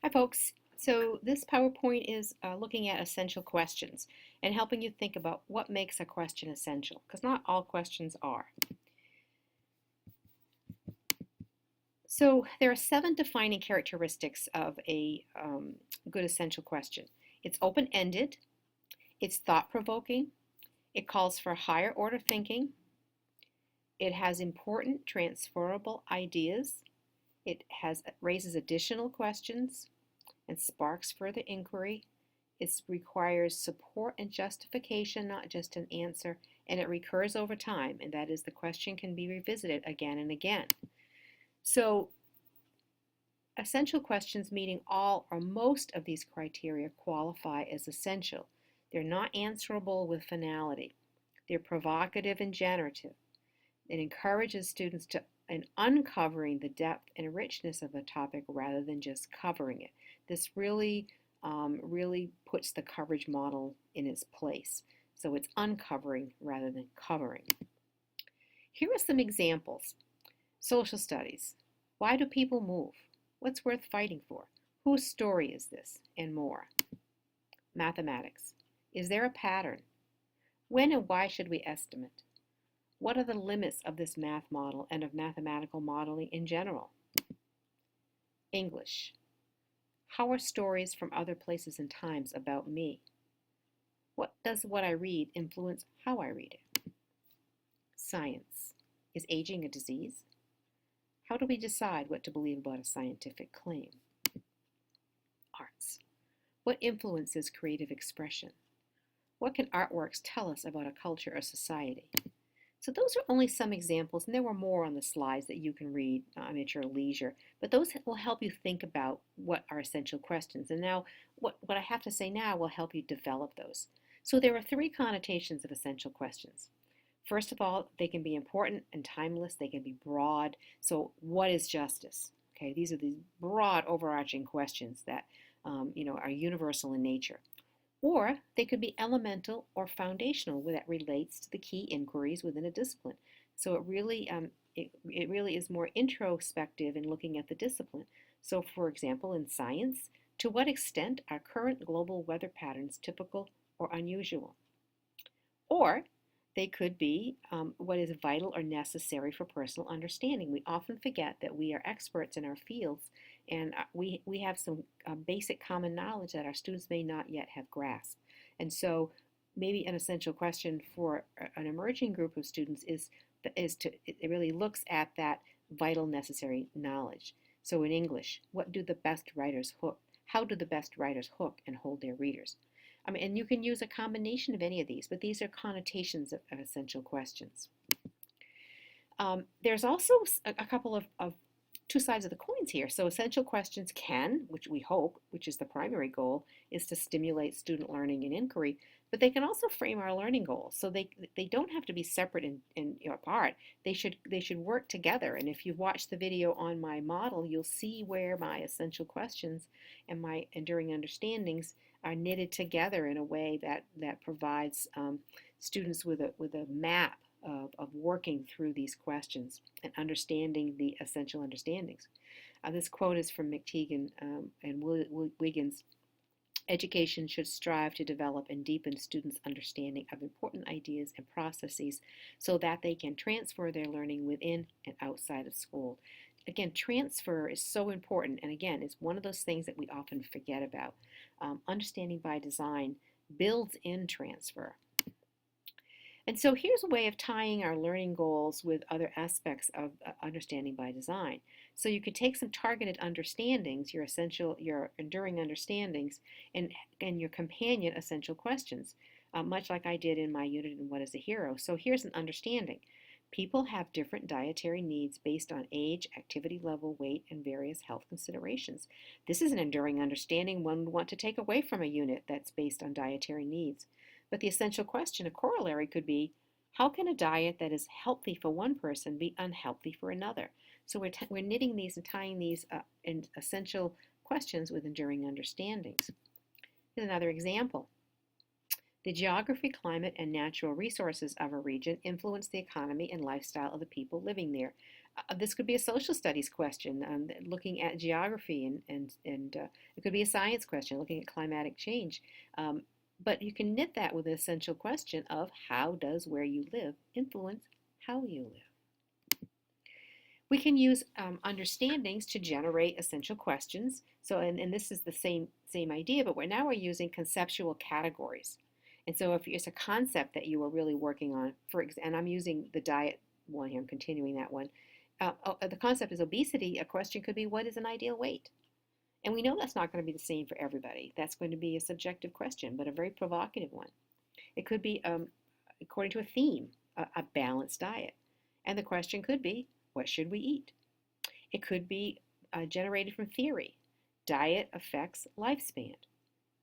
Hi, folks. So this PowerPoint is looking at essential questions and helping you think about what makes a question essential, because not all questions are. So there are 7 defining characteristics of a good essential question. It's open-ended, it's thought-provoking, it calls for higher order thinking, it has important transferable ideas, raises additional questions, and sparks further inquiry. It requires support and justification, not just an answer, and it recurs over time, and that is the question can be revisited again and again. So essential questions meeting all or most of these criteria qualify as essential. They're not answerable with finality. They're provocative and generative. It encourages students in uncovering the depth and richness of a topic rather than just covering it. This really puts the coverage model in its place. So it's uncovering rather than covering. Here are some examples. Social studies. Why do people move? What's worth fighting for? Whose story is this? And more. Mathematics. Is there a pattern? When and why should we estimate? What are the limits of this math model and of mathematical modeling in general? English. How are stories from other places and times about me? What does what I read influence how I read it? Science. Is aging a disease? How do we decide what to believe about a scientific claim? Arts. What influences creative expression? What can artworks tell us about a culture or society? So those are only some examples, and there were more on the slides that you can read at your leisure. But those will help you think about what are essential questions. And now, what I have to say now will help you develop those. So there are 3 connotations of essential questions. First of all, they can be important and timeless. They can be broad. So what is justice? Okay, these are the broad overarching questions that are universal in nature. Or they could be elemental or foundational, where that relates to the key inquiries within a discipline. So it really is more introspective in looking at the discipline. So for example, in science, to what extent are current global weather patterns typical or unusual? Or they could be what is vital or necessary for personal understanding. We often forget that we are experts in our fields, and we have some basic common knowledge that our students may not yet have grasped. And so maybe an essential question for an emerging group of students it really looks at that vital necessary knowledge. So in English, what do the best writers hook? How do the best writers hook and hold their readers? And you can use a combination of any of these, but these are connotations of essential questions. There's also a couple of 2 sides of the coins here. So essential questions can, which we hope, which is the primary goal, is to stimulate student learning and inquiry, but they can also frame our learning goals. So they don't have to be separate and apart. They should work together. And if you've watched the video on my model, you'll see where my essential questions and my enduring understandings are knitted together in a way that provides students with a map of working through these questions and understanding the essential understandings. This quote is from McTeagan and Wiggins. Education should strive to develop and deepen students' understanding of important ideas and processes so that they can transfer their learning within and outside of school. Again, transfer is so important, and again, it's one of those things that we often forget about. Understanding by design builds in transfer. And so here's a way of tying our learning goals with other aspects of understanding by design. So you could take some targeted understandings, your enduring understandings, and your companion essential questions, much like I did in my unit in What is a Hero. So here's an understanding. People have different dietary needs based on age, activity level, weight, and various health considerations. This is an enduring understanding one would want to take away from a unit that's based on dietary needs. But the essential question, a corollary, could be, how can a diet that is healthy for one person be unhealthy for another? So we're knitting these and tying these in essential questions with enduring understandings. Here's another example. The geography, climate, and natural resources of a region influence the economy and lifestyle of the people living there. This could be a social studies question, looking at geography, and it could be a science question, looking at climatic change. Um, but you can knit that with the essential question of how does where you live influence how you live? We can use understandings to generate essential questions. So, and this is the same idea, but we're using conceptual categories. And so, if it's a concept that you are really working on, and I'm using the diet one here, I'm continuing that one. The concept is obesity. A question could be, what is an ideal weight? And we know that's not going to be the same for everybody. That's going to be a subjective question, but a very provocative one. It could be, according to a theme, a balanced diet. And the question could be, what should we eat? It could be generated from theory. Diet affects lifespan.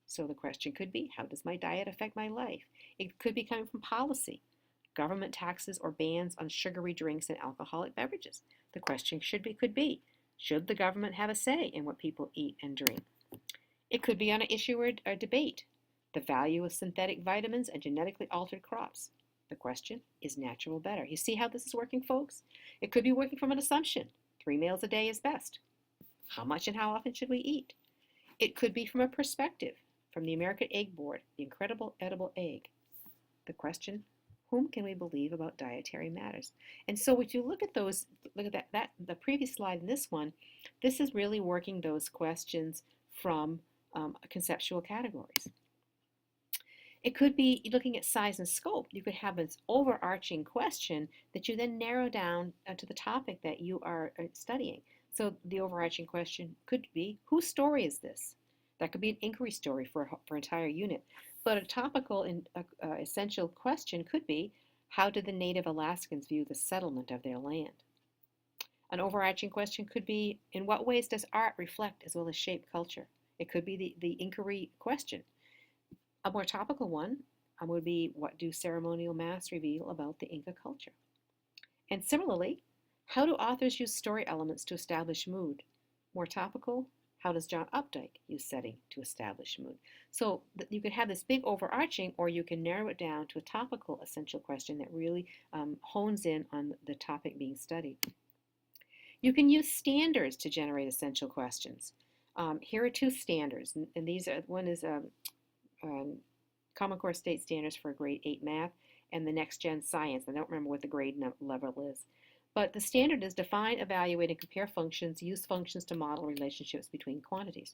So the question could be, how does my diet affect my life? It could be coming from policy. Government taxes or bans on sugary drinks and alcoholic beverages. The question could be, should the government have a say in what people eat and drink? It could be on an issue or a debate. The value of synthetic vitamins and genetically altered crops. The question, is natural better? You see how this is working, folks? It could be working from an assumption. 3 meals a day is best. How much and how often should we eat? It could be from a perspective, from the American Egg Board, the incredible edible egg. The question, whom can we believe about dietary matters? And so if you look at that the previous slide and this one, this is really working those questions from conceptual categories. It could be looking at size and scope. You could have an overarching question that you then narrow down to the topic that you are studying. So the overarching question could be, whose story is this? That could be an inquiry story for an entire unit. But a topical and essential question could be, how did the native Alaskans view the settlement of their land? An overarching question could be, in what ways does art reflect as well as shape culture? It could be the inquiry question. A more topical one would be, what do ceremonial masks reveal about the Inca culture? And similarly, how do authors use story elements to establish mood? More topical, how does John Updike use setting to establish mood? So you can have this big overarching, or you can narrow it down to a topical essential question that really hones in on the topic being studied. You can use standards to generate essential questions. Here are 2 standards, and these are, one is Common Core State Standards for grade 8 math, and the Next Gen Science. I don't remember what the grade level is. But the standard is define, evaluate, and compare functions, use functions to model relationships between quantities.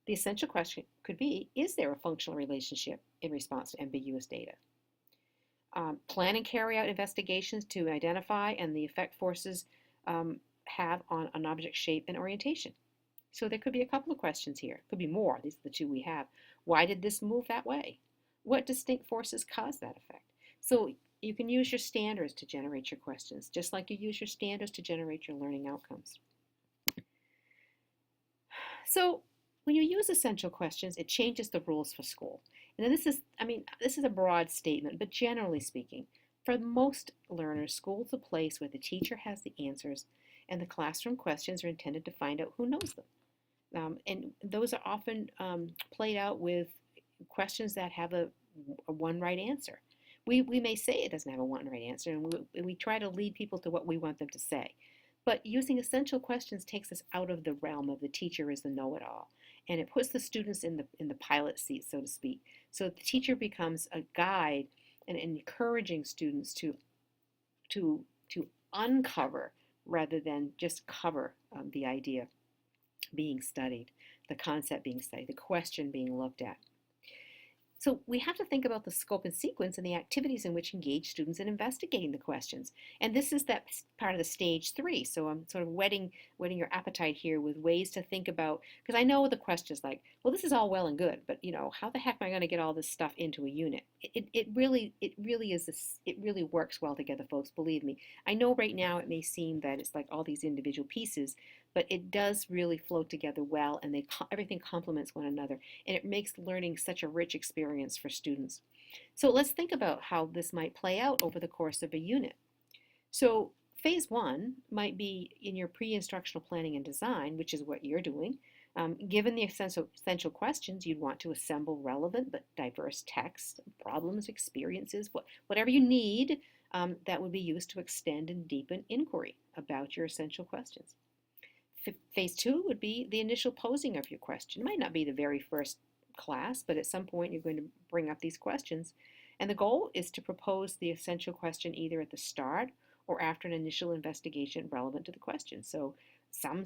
The essential question could be, is there a functional relationship in response to ambiguous data? Plan and carry out investigations to identify and the effect forces have on an object's shape and orientation. So there could be a couple of questions here. Could be more. These are the 2 we have. Why did this move that way? What distinct forces cause that effect? So you can use your standards to generate your questions, just like you use your standards to generate your learning outcomes. So when you use essential questions, it changes the rules for school. And this is a broad statement, but generally speaking, for most learners, school is a place where the teacher has the answers, and the classroom questions are intended to find out who knows them. And those are often played out with questions that have a one right answer. We may say it doesn't have a one right answer, and we try to lead people to what we want them to say. But using essential questions takes us out of the realm of the teacher as the know-it-all, and it puts the students in the pilot seat, so to speak. So the teacher becomes a guide and encouraging students to uncover rather than just cover the idea being studied, the concept being studied, the question being looked at. So we have to think about the scope and sequence and the activities in which engage students in investigating the questions. And this is that part of the stage 3. So I'm sort of whetting your appetite here with ways to think about, because I know the questions like, well, this is all well and good, but how the heck am I going to get all this stuff into a unit? It really works well together, folks, believe me. I know right now it may seem that it's like all these individual pieces, but it does really flow together well, and everything complements one another, and it makes learning such a rich experience for students. So let's think about how this might play out over the course of a unit. So phase 1 might be in your pre-instructional planning and design, which is what you're doing. Given the essential questions, you'd want to assemble relevant but diverse texts, problems, experiences, whatever you need that would be used to extend and deepen inquiry about your essential questions. Phase two would be the initial posing of your question. It might not be the very first class, but at some point you're going to bring up these questions. And the goal is to propose the essential question either at the start or after an initial investigation relevant to the question. So some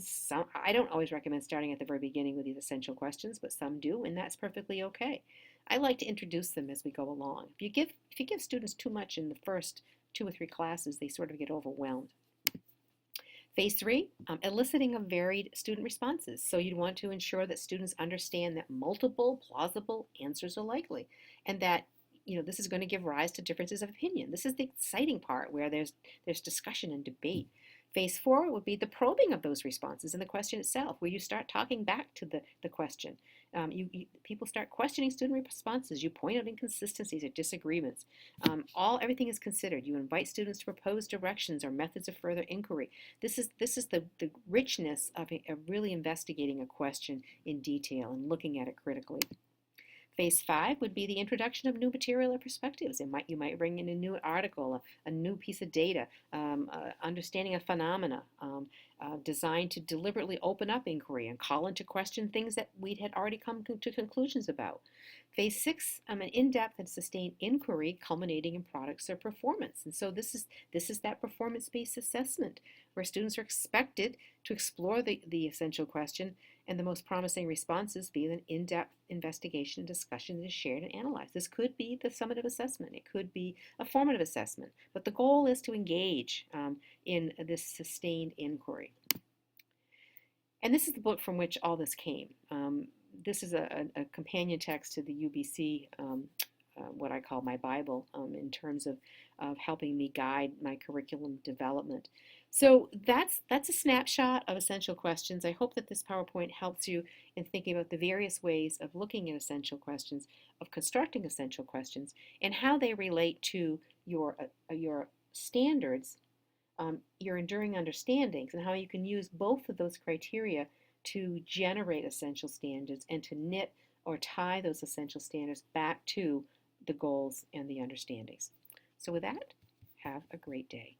I don't always recommend starting at the very beginning with these essential questions, but some do, and that's perfectly okay. I like to introduce them as we go along. If you give students too much in the first 2 or 3 classes, they sort of get overwhelmed. Phase three, eliciting of varied student responses. So you'd want to ensure that students understand that multiple plausible answers are likely, and that this is going to give rise to differences of opinion. This is the exciting part where there's discussion and debate. Phase four would be the probing of those responses in the question itself, where you start talking back to the question. People start questioning student responses. You point out inconsistencies or disagreements. Everything is considered. You invite students to propose directions or methods of further inquiry. This is the richness of really investigating a question in detail and looking at it critically. Phase five would be the introduction of new material or perspectives. You might bring in a new article, a new piece of data, understanding a phenomena, designed to deliberately open up inquiry and call into question things that we had already come to conclusions about. Phase six, an in-depth and sustained inquiry culminating in products or performance. And so this is that performance-based assessment where students are expected to explore the essential question, and the most promising responses be an in-depth investigation and discussion that is shared and analyzed. This could be the summative assessment. It could be a formative assessment. But the goal is to engage in this sustained inquiry. And this is the book from which all this came. This is a companion text to the UBC, what I call my Bible, in terms of helping me guide my curriculum development. So that's a snapshot of essential questions. I hope that this PowerPoint helps you in thinking about the various ways of looking at essential questions, of constructing essential questions, and how they relate to your standards, your enduring understandings, and how you can use both of those criteria to generate essential standards and to knit or tie those essential standards back to the goals and the understandings. So with that, have a great day.